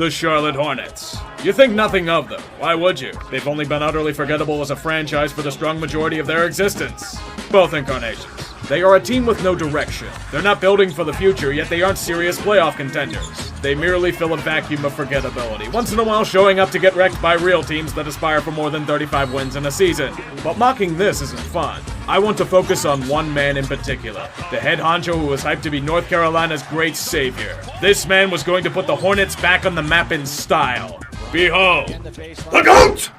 the Charlotte Hornets. You think nothing of them. Why would you? They've only been utterly forgettable as a franchise for the strong majority of their existence. Both incarnations. They are a team with no direction. They're not building for the future, yet they aren't serious playoff contenders. They merely fill a vacuum of forgettability, once in a while showing up to get wrecked by real teams that aspire for more than 35 wins in a season. But mocking this isn't fun. I want to focus on one man in particular, the head honcho who was hyped to be North Carolina's great savior. This man was going to put the Hornets back on the map in style. Behold, the GOAT!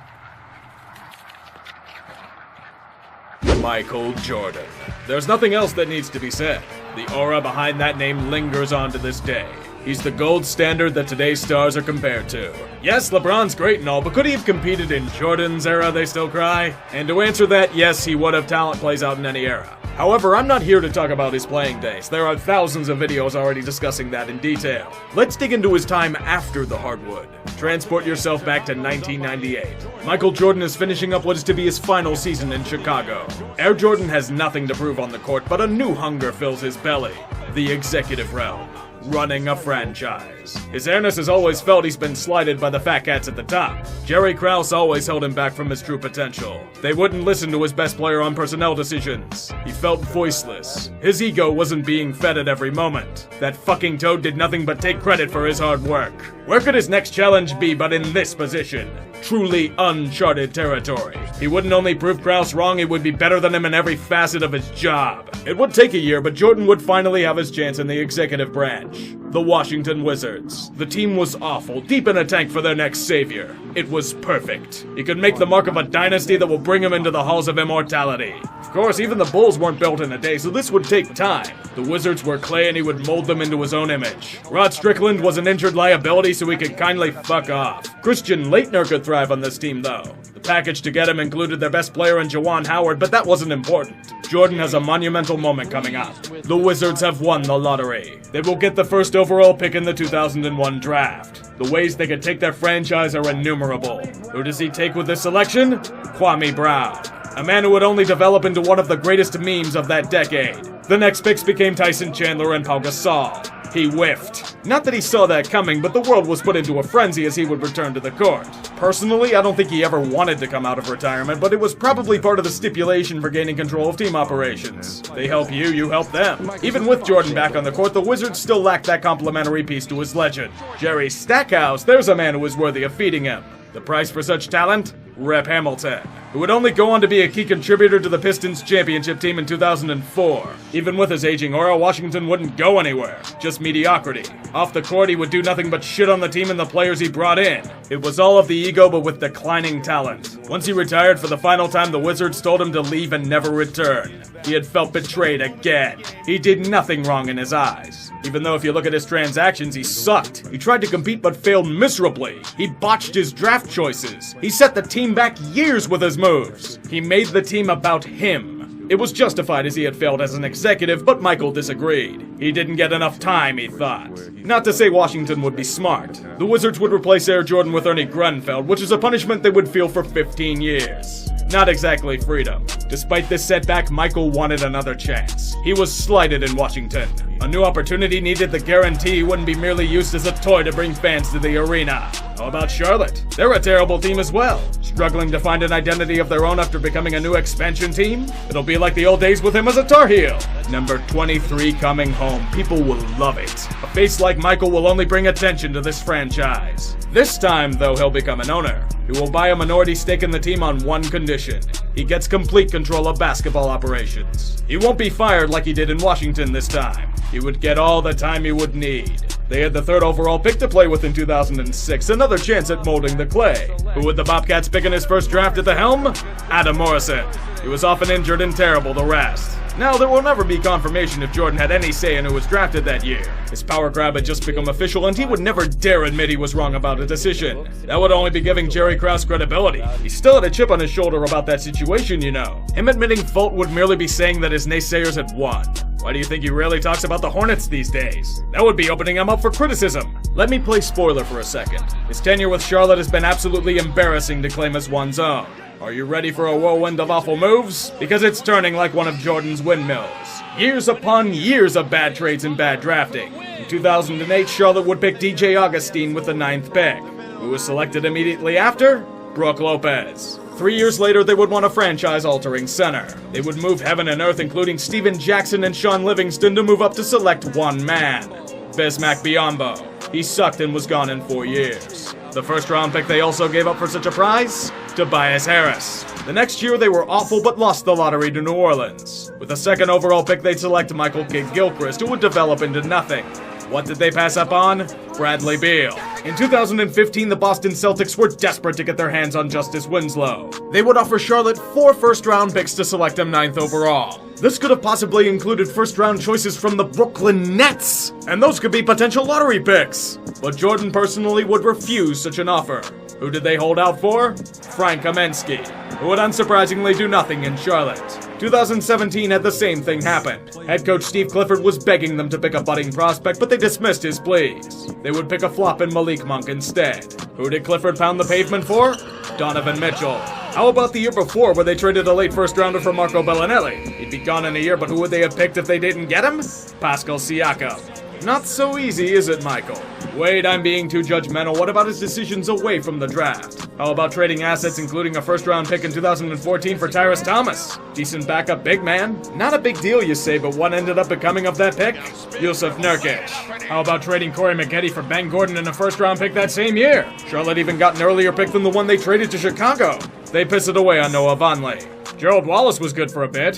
Michael Jordan. There's nothing else that needs to be said. The aura behind that name lingers on to this day. He's the gold standard that today's stars are compared to. Yes, LeBron's great and all, but could he have competed in Jordan's era, they still cry? And to answer that, yes, he would have. Talent plays out in any era. However, I'm not here to talk about his playing days. There are thousands of videos already discussing that in detail. Let's dig into his time after the hardwood. Transport yourself back to 1998. Michael Jordan is finishing up what is to be his final season in Chicago. Air Jordan has nothing to prove on the court, but a new hunger fills his belly. The executive realm. Running a franchise. His airness has always felt he's been slighted by the fat cats at the top. Jerry Krause always held him back from his true potential. They wouldn't listen to his best player on personnel decisions. He felt voiceless. His ego wasn't being fed at every moment. That fucking toad did nothing but take credit for his hard work. Where could his next challenge be but in this position? Truly uncharted territory. He wouldn't only prove Krause wrong, he would be better than him in every facet of his job. It would take a year, but Jordan would finally have his chance in the executive branch. The Washington Wizards. The team was awful, deep in a tank for their next savior. It was perfect. He could make the mark of a dynasty that will bring him into the halls of immortality. Of course, even the Bulls weren't built in a day, so this would take time. The Wizards were clay and he would mold them into his own image. Rod Strickland was an injured liability, so he could kindly fuck off. Christian Laettner could thrive on this team, though. The package to get him included their best player in Juwan Howard, but that wasn't important. Jordan has a monumental moment coming up. The Wizards have won the lottery. They will get the first overall pick in the 2001 draft. The ways they could take their franchise are innumerable. Who does he take with this selection? Kwame Brown. A man who would only develop into one of the greatest memes of that decade. The next picks became Tyson Chandler and Pau Gasol. He whiffed. Not that he saw that coming, but the world was put into a frenzy as he would return to the court. Personally, I don't think he ever wanted to come out of retirement, but it was probably part of the stipulation for gaining control of team operations. They help you, you help them. Even with Jordan back on the court, the Wizards still lacked that complementary piece to his legend. Jerry Stackhouse, there's a man who was worthy of feeding him. The price for such talent? Rep Hamilton, who would only go on to be a key contributor to the Pistons championship team in 2004. Even with his aging aura, Washington wouldn't go anywhere. Just mediocrity. Off the court, he would do nothing but shit on the team and the players he brought in. It was all of the ego, but with declining talent. Once he retired for the final time, the Wizards told him to leave and never return. He had felt betrayed again. He did nothing wrong in his eyes. Even though if you look at his transactions, he sucked. He tried to compete but failed miserably. He botched his draft choices. He set the team back years with his moves. He made the team about him. It was justified as he had failed as an executive, but Michael disagreed. He didn't get enough time, he thought. Not to say Washington would be smart. The Wizards would replace Air Jordan with Ernie Grunfeld, which is a punishment they would feel for 15 years. Not exactly freedom. Despite this setback, Michael wanted another chance. He was slighted in Washington. A new opportunity needed the guarantee he wouldn't be merely used as a toy to bring fans to the arena. How about Charlotte? They're a terrible team as well. Struggling to find an identity of their own after becoming a new expansion team? It'll be like the old days with him as a Tar Heel. Number 23 coming home. People will love it. A face like Michael will only bring attention to this franchise. This time, though, he'll become an owner. He will buy a minority stake in the team on one condition. He gets complete control of basketball operations. He won't be fired like he did in Washington this time. He would get all the time he would need. They had the third overall pick to play with in 2006, another chance at molding the clay. Who would the Bobcats pick in his first draft at the helm? Adam Morrison. He was often injured and terrible to rest. Now, there will never be confirmation if Jordan had any say in who was drafted that year. His power grab had just become official, and he would never dare admit he was wrong about a decision. That would only be giving Jerry Krause credibility. He still had a chip on his shoulder about that situation, you know. Him admitting fault would merely be saying that his naysayers had won. Why do you think he rarely talks about the Hornets these days? That would be opening him up for criticism. Let me play spoiler for a second. His tenure with Charlotte has been absolutely embarrassing to claim as one's own. Are you ready for a whirlwind of awful moves? Because it's turning like one of Jordan's windmills. Years upon years of bad trades and bad drafting. In 2008, Charlotte would pick DJ Augustine with the 9th pick. Who was selected immediately after? Brooke Lopez. 3 years later, they would want a franchise-altering center. They would move heaven and earth, including Steven Jackson and Sean Livingston, to move up to select one man, Bismack Biyombo. He sucked and was gone in 4 years. The first-round pick they also gave up for such a prize? Tobias Harris. The next year, they were awful but lost the lottery to New Orleans. With the second overall pick, they'd select Michael Kidd-Gilchrist, who would develop into nothing. What did they pass up on? Bradley Beal. In 2015, the Boston Celtics were desperate to get their hands on Justice Winslow. They would offer Charlotte 4 first-round picks to select him 9th overall. This could have possibly included first-round choices from the Brooklyn Nets, and those could be potential lottery picks. But Jordan personally would refuse such an offer. Who did they hold out for? Frank Kaminsky, who would unsurprisingly do nothing in Charlotte. 2017 had the same thing happen. Head coach Steve Clifford was begging them to pick a budding prospect, but they dismissed his pleas. They would pick a flop in Malik Monk instead. Who did Clifford pound the pavement for? Donovan Mitchell. How about the year before, where they traded a late first-rounder for Marco Bellinelli? He'd be gone in a year, but who would they have picked if they didn't get him? Pascal Siakam. Not so easy, is it, Michael? Wait, I'm being too judgmental. What about his decisions away from the draft? How about trading assets, including a first-round pick in 2014 for Tyrese Thomas? Decent backup big man? Not a big deal, you say, but what ended up becoming of that pick? Yusuf Nurkic. How about trading Corey Maggette for Ben Gordon in a first-round pick that same year? Charlotte even got an earlier pick than the one they traded to Chicago. They pissed it away on Noah Vonleh. Gerald Wallace was good for a bit,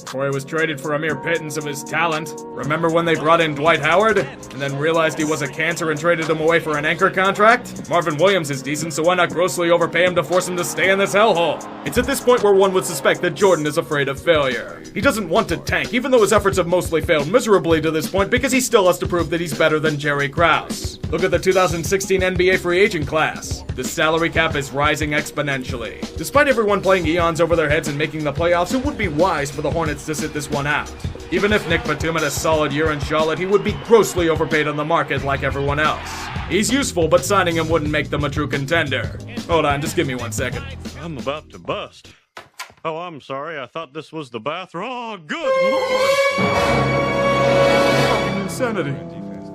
before he was traded for a mere pittance of his talent. Remember when they brought in Dwight Howard, and then realized he was a cancer and traded him away for an anchor contract? Marvin Williams is decent, so why not grossly overpay him to force him to stay in this hellhole? It's at this point where one would suspect that Jordan is afraid of failure. He doesn't want to tank, even though his efforts have mostly failed miserably to this point, because he still has to prove that he's better than Jerry Krause. Look at the 2016 NBA free agent class. The salary cap is rising exponentially. Despite everyone playing eons over their heads and making the playoffs, it would be wise for the Hornets to sit this one out. Even if Nick Batum had a solid year in Charlotte, he would be grossly overpaid on the market like everyone else. He's useful, but signing him wouldn't make them a true contender. Hold on, just give me 1 second. I'm about to bust. Oh, I'm sorry. I thought this was the bathroom. Oh, good Lord. Insanity.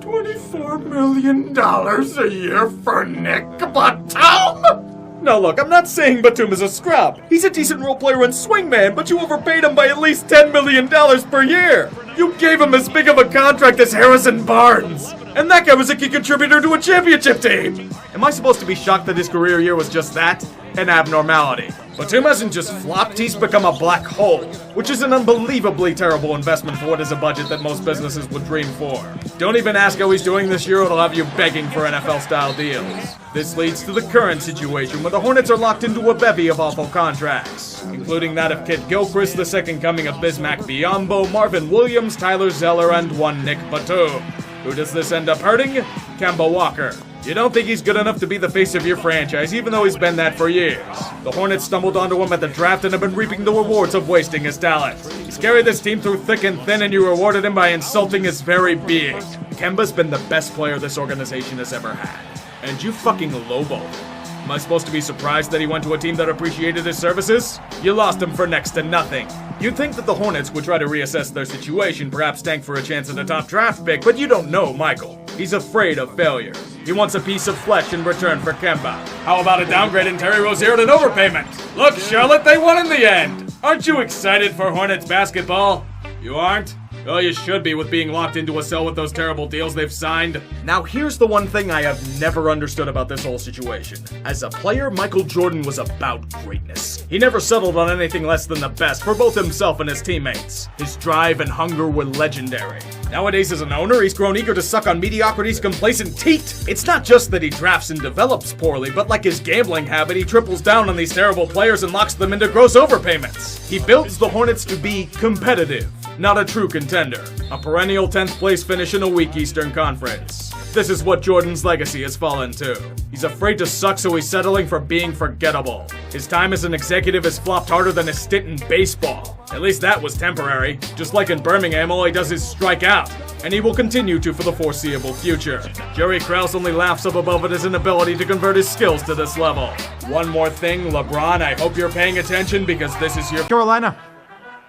$24 million a year for Nick Batum? Now look, I'm not saying Batum is a scrub. He's a decent role player and swingman, but you overpaid him by at least $10 million per year. You gave him as big of a contract as Harrison Barnes. And that guy was a key contributor to a championship team. Am I supposed to be shocked that his career year was just that? An abnormality. Batum hasn't just flopped, he's become a black hole, which is an unbelievably terrible investment for what is a budget that most businesses would dream for. Don't even ask how he's doing this year, it'll have you begging for NFL-style deals. This leads to the current situation, where the Hornets are locked into a bevy of awful contracts, including that of Kidd-Gilchrist, the second coming of Bismack Biyombo, Marvin Williams, Tyler Zeller, and one Nick Batum. Who does this end up hurting? Kemba Walker. You don't think he's good enough to be the face of your franchise, even though he's been that for years. The Hornets stumbled onto him at the draft and have been reaping the rewards of wasting his talent. He's carried this team through thick and thin, and you rewarded him by insulting his very being. Kemba's been the best player this organization has ever had. And you fucking lowballed him. Am I supposed to be surprised that he went to a team that appreciated his services? You lost him for next to nothing. You'd think that the Hornets would try to reassess their situation, perhaps tank for a chance at a top draft pick, but you don't know Michael. He's afraid of failure. He wants a piece of flesh in return for Kemba. How about a downgrade in Terry Rozier and an overpayment? Look, Charlotte, they won in the end! Aren't you excited for Hornets basketball? You aren't? Well, you should be with being locked into a cell with those terrible deals they've signed. Now, here's the one thing I have never understood about this whole situation. As a player, Michael Jordan was about greatness. He never settled on anything less than the best for both himself and his teammates. His drive and hunger were legendary. Nowadays, as an owner, he's grown eager to suck on mediocrity's complacent teat. It's not just that he drafts and develops poorly, but like his gambling habit, he triples down on these terrible players and locks them into gross overpayments. He builds the Hornets to be competitive, not a true contender. A perennial 10th place finish in a weak Eastern Conference. This is what Jordan's legacy has fallen to. He's afraid to suck, so he's settling for being forgettable. His time as an executive has flopped harder than his stint in baseball. At least that was temporary. Just like in Birmingham, all he does is strike out. And he will continue to for the foreseeable future. Jerry Krause only laughs up above at his inability to convert his skills to this level. One more thing, LeBron, I hope you're paying attention because this is your— Carolina.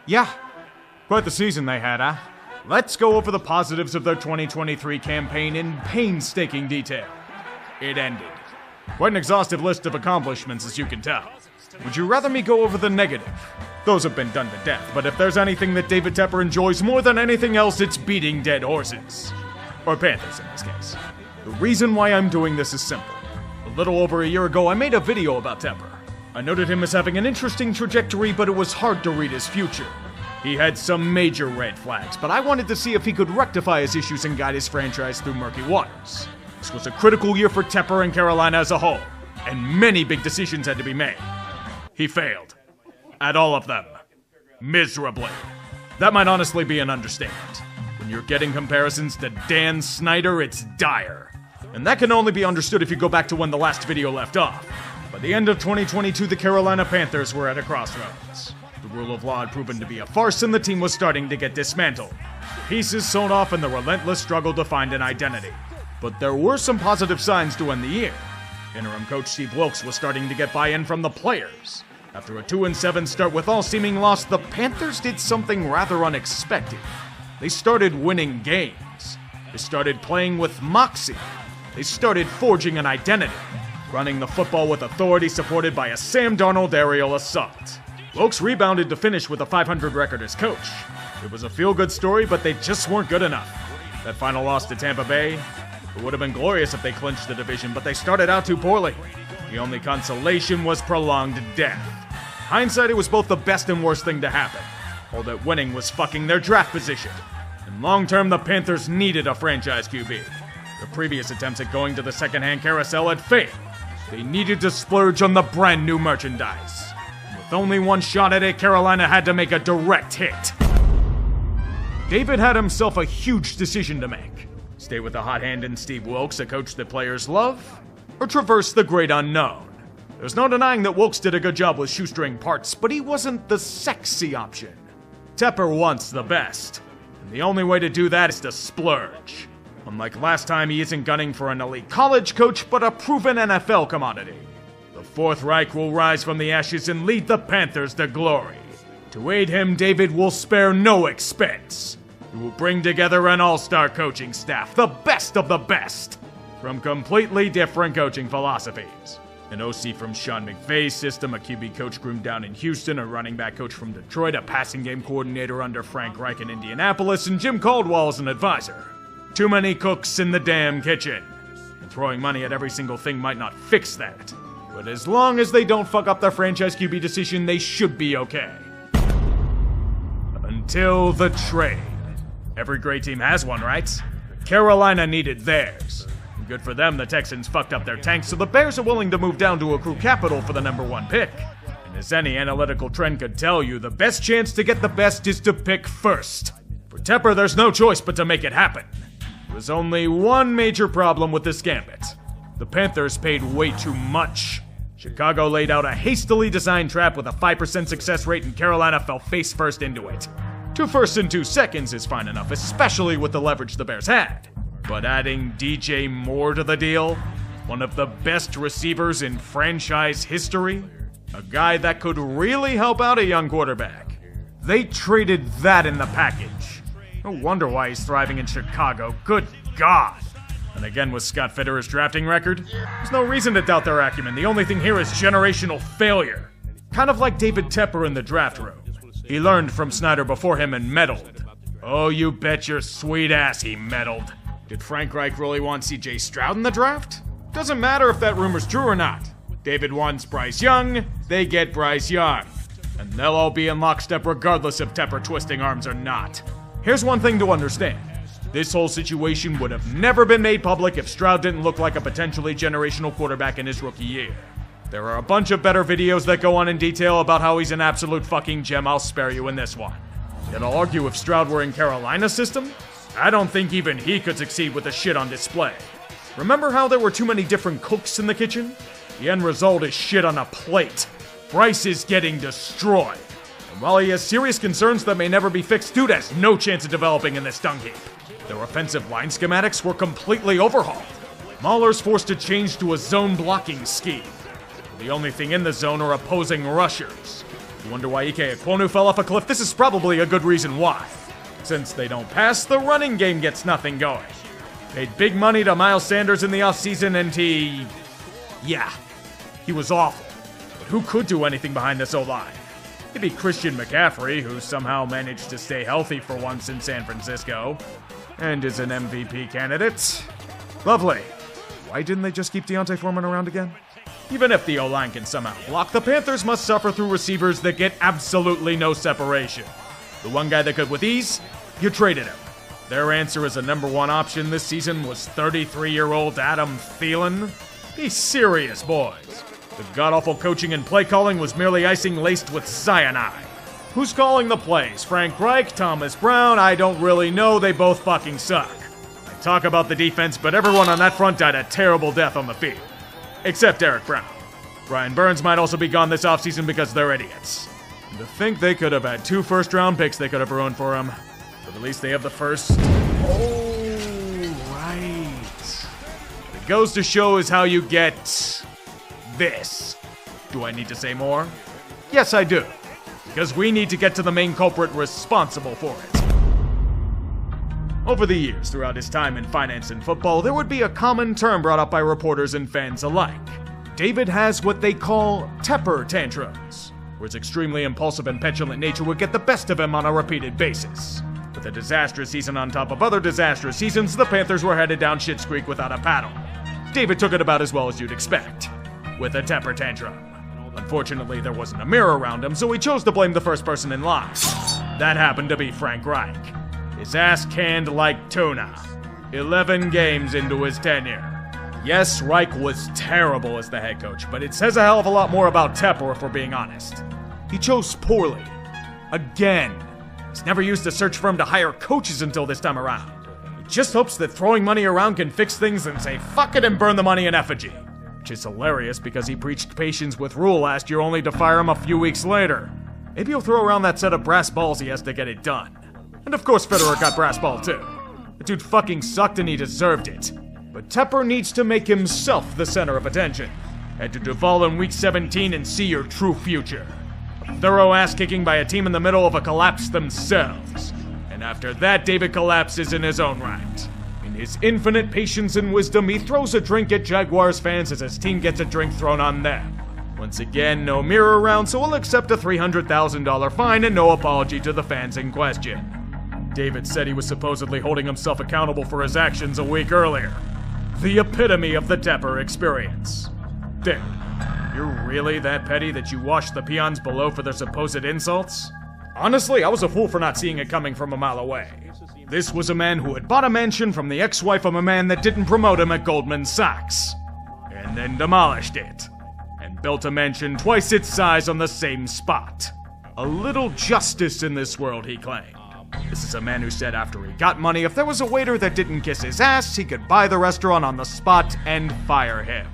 Yeah. Quite the season they had, huh? Let's go over the positives of their 2023 campaign in painstaking detail. It ended. Quite an exhaustive list of accomplishments, as you can tell. Would you rather me go over the negative? Those have been done to death, but if there's anything that David Tepper enjoys more than anything else, it's beating dead horses. Or panthers, in this case. The reason why I'm doing this is simple. A little over a year ago, I made a video about Tepper. I noted him as having an interesting trajectory, but it was hard to read his future. He had some major red flags, but I wanted to see if he could rectify his issues and guide his franchise through murky waters. This was a critical year for Tepper and Carolina as a whole, and many big decisions had to be made. He failed. At all of them. Miserably. That might honestly be an understatement. When you're getting comparisons to Dan Snyder, it's dire. And that can only be understood if you go back to when the last video left off. By the end of 2022, the Carolina Panthers were at a crossroads. The rule of law had proven to be a farce, and the team was starting to get dismantled. Pieces sewn off in the relentless struggle to find an identity. But there were some positive signs to end the year. Interim coach Steve Wilkes was starting to get buy-in from the players. After a 2-7 start with all seeming loss, the Panthers did something rather unexpected. They started winning games. They started playing with moxie. They started forging an identity, running the football with authority supported by a Sam Darnold aerial assault. Wilkes rebounded to finish with a .500 record as coach. It was a feel-good story, but they just weren't good enough. That final loss to Tampa Bay, it would have been glorious if they clinched the division, but they started out too poorly. The only consolation was prolonged death. Hindsight, it was both the best and worst thing to happen. All that winning was fucking their draft position. In long term, the Panthers needed a franchise QB. Their previous attempts at going to the second-hand carousel had failed. They needed to splurge on the brand new merchandise. With only one shot at it, Carolina had to make a direct hit. David had himself a huge decision to make. Stay with the hot hand in Steve Wilkes, a coach that players love, or traverse the great unknown. There's no denying that Wilkes did a good job with shoestring parts, but he wasn't the sexy option. Tepper wants the best, and the only way to do that is to splurge. Unlike last time, he isn't gunning for an elite college coach, but a proven NFL commodity. The Fourth Reich will rise from the ashes and lead the Panthers to glory. To aid him, David will spare no expense. He will bring together an all-star coaching staff, the best of the best, from completely different coaching philosophies. An OC from Sean McVay's system, a QB coach groomed down in Houston, a running back coach from Detroit, a passing game coordinator under Frank Reich in Indianapolis, and Jim Caldwell as an advisor. Too many cooks in the damn kitchen. And throwing money at every single thing might not fix that. But as long as they don't fuck up their franchise QB decision, they should be okay. Until the trade. Every great team has one, right? Carolina needed theirs. Good for them, the Texans fucked up their tanks, so the Bears are willing to move down to accrue capital for the #1 pick. And as any analytical trend could tell you, the best chance to get the best is to pick first. For Tepper, there's no choice but to make it happen. There's only one major problem with this gambit. The Panthers paid way too much. Chicago laid out a hastily designed trap with a 5% success rate, and Carolina fell face first into it. 2 firsts and 2 seconds is fine enough, especially with the leverage the Bears had. But adding DJ Moore to the deal, one of the best receivers in franchise history, a guy that could really help out a young quarterback, they traded that in the package. No wonder why he's thriving in Chicago. Good God. And again, with Scott Fitterer's drafting record, there's no reason to doubt their acumen. The only thing here is generational failure. Kind of like David Tepper in the draft room. He learned from Snyder before him and meddled. Oh, you bet your sweet ass he meddled. Did Frank Reich really want CJ Stroud in the draft? Doesn't matter if that rumor's true or not. David wants Bryce Young, they get Bryce Young. And they'll all be in lockstep regardless of Tepper twisting arms or not. Here's one thing to understand. This whole situation would have never been made public if Stroud didn't look like a potentially generational quarterback in his rookie year. There are a bunch of better videos that go on in detail about how he's an absolute fucking gem. I'll spare you in this one. Yet I'll argue if Stroud were in Carolina's system, I don't think even he could succeed with the shit on display. Remember how there were too many different cooks in the kitchen? The end result is shit on a plate. Bryce is getting destroyed. And while he has serious concerns that may never be fixed, dude has no chance of developing in this dung heap. Their offensive line schematics were completely overhauled. Mahler's forced to change to a zone blocking scheme. The only thing in the zone are opposing rushers. You wonder why Ike Ekwonu fell off a cliff? This is probably a good reason why. Since they don't pass, the running game gets nothing going. Paid big money to Miles Sanders in the offseason and he was awful. But who could do anything behind this O-line? Maybe Christian McCaffrey, who somehow managed to stay healthy for once in San Francisco, and is an MVP candidate. Lovely. Why didn't they just keep Deontay Foreman around again? Even if the O-line can somehow block, the Panthers must suffer through receivers that get absolutely no separation. The one guy that could with ease, you traded him. Their answer as a number one option this season was 33-year-old Adam Thielen. Be serious, boys. The god-awful coaching and play calling was merely icing laced with cyanide. Who's calling the plays? Frank Reich, Thomas Brown? I don't really know, they both fucking suck. I talk about the defense, but everyone on that front died a terrible death on the field. Except Eric Brown. Brian Burns might also be gone this offseason because they're idiots. And to think they could have had 2 first-round picks they could have ruined for him. But at least they have the first. Oh, right. What it goes to show is how you get this. Do I need to say more? Yes, I do. Because we need to get to the main culprit responsible for it. Over the years, throughout his time in finance and football, there would be a common term brought up by reporters and fans alike. David has what they call Tepper tantrums, where his extremely impulsive and petulant nature would get the best of him on a repeated basis. With a disastrous season on top of other disastrous seasons, the Panthers were headed down Schitt's Creek without a paddle. David took it about as well as you'd expect, with a Tepper tantrum. Unfortunately, there wasn't a mirror around him, so he chose to blame the first person in line. That happened to be Frank Reich. His ass canned like tuna. 11 games into his tenure. Yes, Reich was terrible as the head coach, but it says a hell of a lot more about Tepper if we're being honest. He chose poorly. Again. He's never used a search firm to hire coaches until this time around. He just hopes that throwing money around can fix things and say fuck it and burn the money in effigy. Which is hilarious because he preached patience with Rule last year only to fire him a few weeks later. Maybe he'll throw around that set of brass balls he has to get it done. And of course Federer got brass ball too. The dude fucking sucked and he deserved it. But Tepper needs to make himself the center of attention. Head to Duval in week 17 and see your true future. A thorough ass-kicking by a team in the middle of a collapse themselves. And after that, David collapses in his own right. In his infinite patience and wisdom, he throws a drink at Jaguars fans as his team gets a drink thrown on them. Once again, no mirror around, so we'll accept a $300,000 fine and no apology to the fans in question. David said he was supposedly holding himself accountable for his actions a week earlier. The epitome of the Tepper experience. Dude, you're really that petty that you washed the peons below for their supposed insults? Honestly, I was a fool for not seeing it coming from a mile away. This was a man who had bought a mansion from the ex-wife of a man that didn't promote him at Goldman Sachs. And then demolished it. And built a mansion twice its size on the same spot. A little justice in this world, he claimed. This is a man who said after he got money, if there was a waiter that didn't kiss his ass, he could buy the restaurant on the spot and fire him.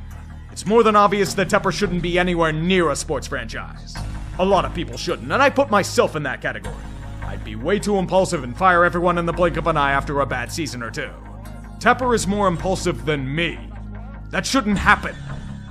It's more than obvious that Tepper shouldn't be anywhere near a sports franchise. A lot of people shouldn't, and I put myself in that category. I'd be way too impulsive and fire everyone in the blink of an eye after a bad season or two. Tepper is more impulsive than me. That shouldn't happen.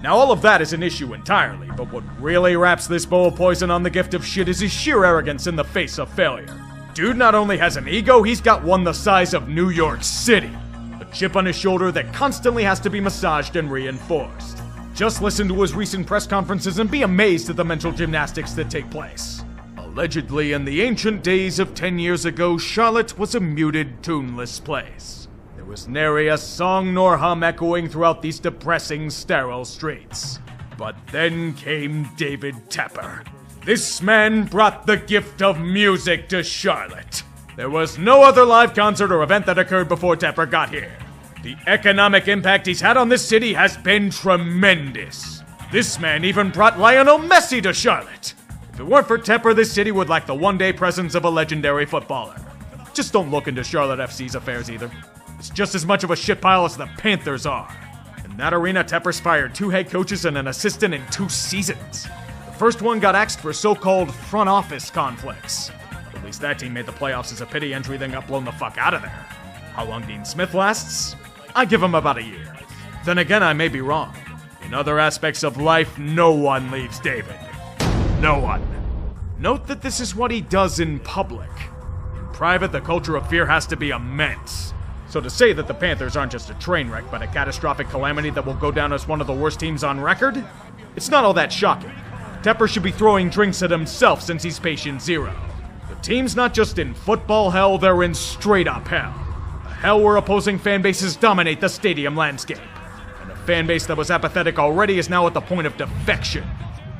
Now all of that is an issue entirely, but what really wraps this bowl of poison on the gift of shit is his sheer arrogance in the face of failure. Dude not only has an ego, he's got one the size of New York City. A chip on his shoulder that constantly has to be massaged and reinforced. Just listen to his recent press conferences and be amazed at the mental gymnastics that take place. Allegedly, in the ancient days of 10 years ago, Charlotte was a muted, tuneless place. There was nary a song nor hum echoing throughout these depressing, sterile streets. But then came David Tepper. This man brought the gift of music to Charlotte. There was no other live concert or event that occurred before Tepper got here. The economic impact he's had on this city has been tremendous. This man even brought Lionel Messi to Charlotte. If it weren't for Tepper, this city would lack the one-day presence of a legendary footballer. Just don't look into Charlotte FC's affairs either. It's just as much of a shitpile as the Panthers are. In that arena, Tepper's fired 2 head coaches and an assistant in 2 seasons. The first one got axed for so-called front office conflicts. At least that team made the playoffs as a pity entry, then got blown the fuck out of there. How long Dean Smith lasts? I give him about a year. Then again, I may be wrong. In other aspects of life, no one leaves David. No one. Note that this is what he does in public. In private, the culture of fear has to be immense. So to say that the Panthers aren't just a train wreck, but a catastrophic calamity that will go down as one of the worst teams on record, it's not all that shocking. Tepper should be throwing drinks at himself since he's patient zero. The team's not just in football hell, they're in straight-up hell. A hell where opposing fan bases dominate the stadium landscape. And a fan base that was apathetic already is now at the point of defection.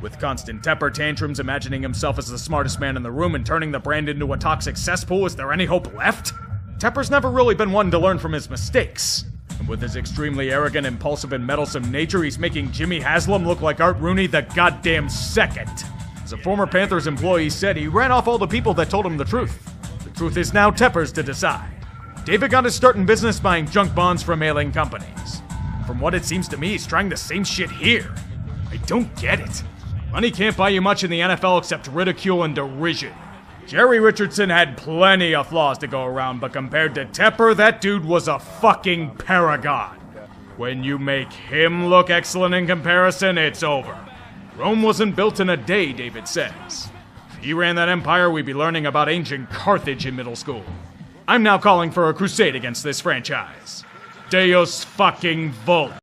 With constant Tepper tantrums, imagining himself as the smartest man in the room and turning the brand into a toxic cesspool, is there any hope left? Tepper's never really been one to learn from his mistakes. And with his extremely arrogant, impulsive, and meddlesome nature, he's making Jimmy Haslam look like Art Rooney the goddamn second. As a former Panthers employee said, he ran off all the people that told him the truth. The truth is now Tepper's to decide. David got his start in business buying junk bonds from ailing companies. From what it seems to me, he's trying the same shit here. I don't get it. Money can't buy you much in the NFL except ridicule and derision. Jerry Richardson had plenty of flaws to go around, but compared to Tepper, that dude was a fucking paragon. When you make him look excellent in comparison, it's over. Rome wasn't built in a day, David says. If he ran that empire, we'd be learning about ancient Carthage in middle school. I'm now calling for a crusade against this franchise. Deus fucking Vult.